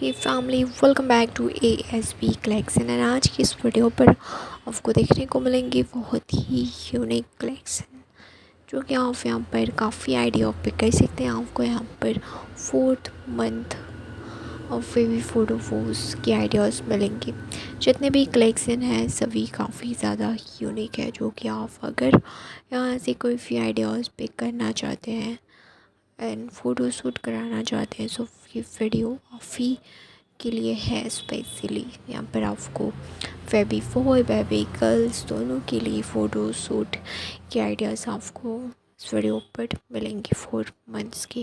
Hey family, welcome back to ASB collection. And आज की इस वीडियो पर आपको देखने को मिलेंगे बहुत ही यूनिक कलेक्शन, जो कि आप यहाँ पर काफ़ी आइडिया ऑफ पिक कर सकते हैं। आपको यहाँ पर 4th मंथ और बेबी फ़ोटोज़ की आइडियाज़ मिलेंगे। जितने भी कलेक्शन हैं सभी काफ़ी ज़्यादा यूनिक है, जो कि आप अगर यहाँ से कोई भी आइडियाज़ पिक करना चाहते हैं एंड फ़ोटो शूट कराना चाहते हैं, सो ये वीडियो काफ़ी के लिए है स्पेशली। यहाँ पर आपको बेबी बॉय बेबी गर्ल्स दोनों के लिए फ़ोटो शूट के आइडियाज़ आपको इस वीडियो पर मिलेंगे 4 मंथ्स की।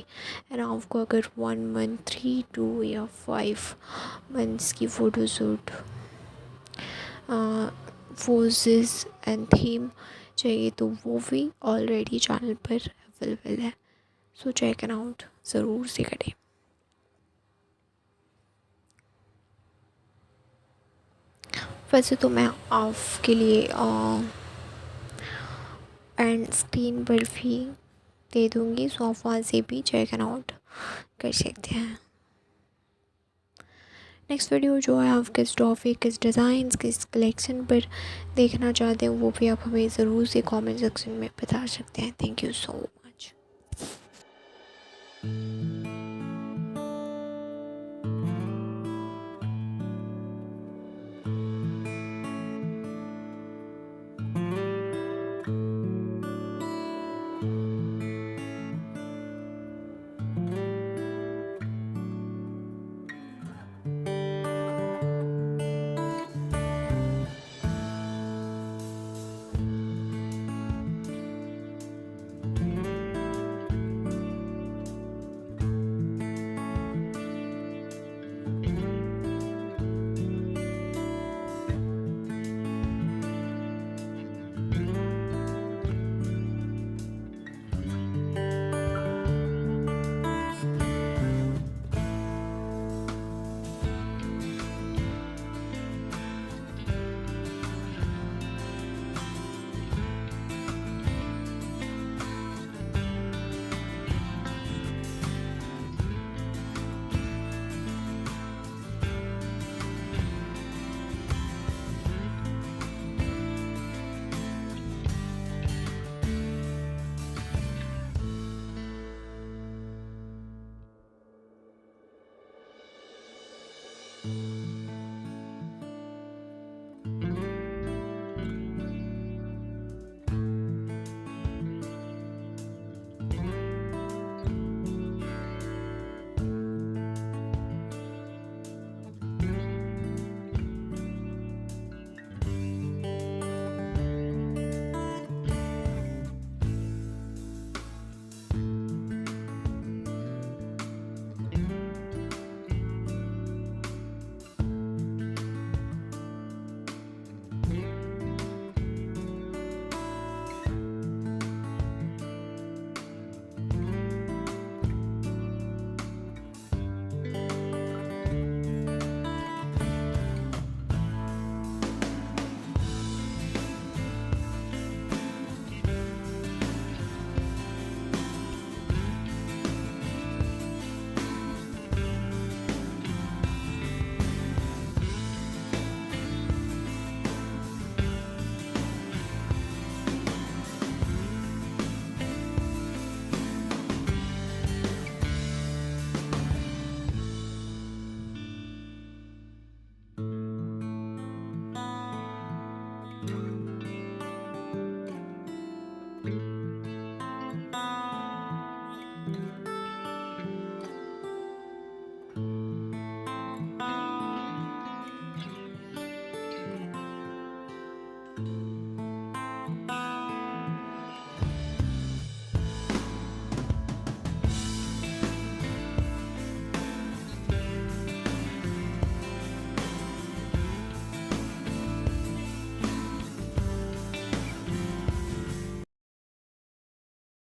एंड आपको अगर 1 मंथ 3 2 या 5 मंथ्स की photo shoot poses and theme चाहिए तो वो भी ऑलरेडी चैनल पर अवेलेबल है, सो चेक इट आउट ज़रूर से करें। वैसे तो मैं आपके लिए एंड स्क्रीन पर भी दे दूँगी, सो आप वहाँ से भी चेक इट आउट कर सकते हैं। नेक्स्ट वीडियो जो है आप किस टॉपिक, किस डिज़ाइंस, किस कलेक्शन पर देखना चाहते हैं वो भी आप हमें ज़रूर से कमेंट सेक्शन में बता सकते हैं। Thank you so much.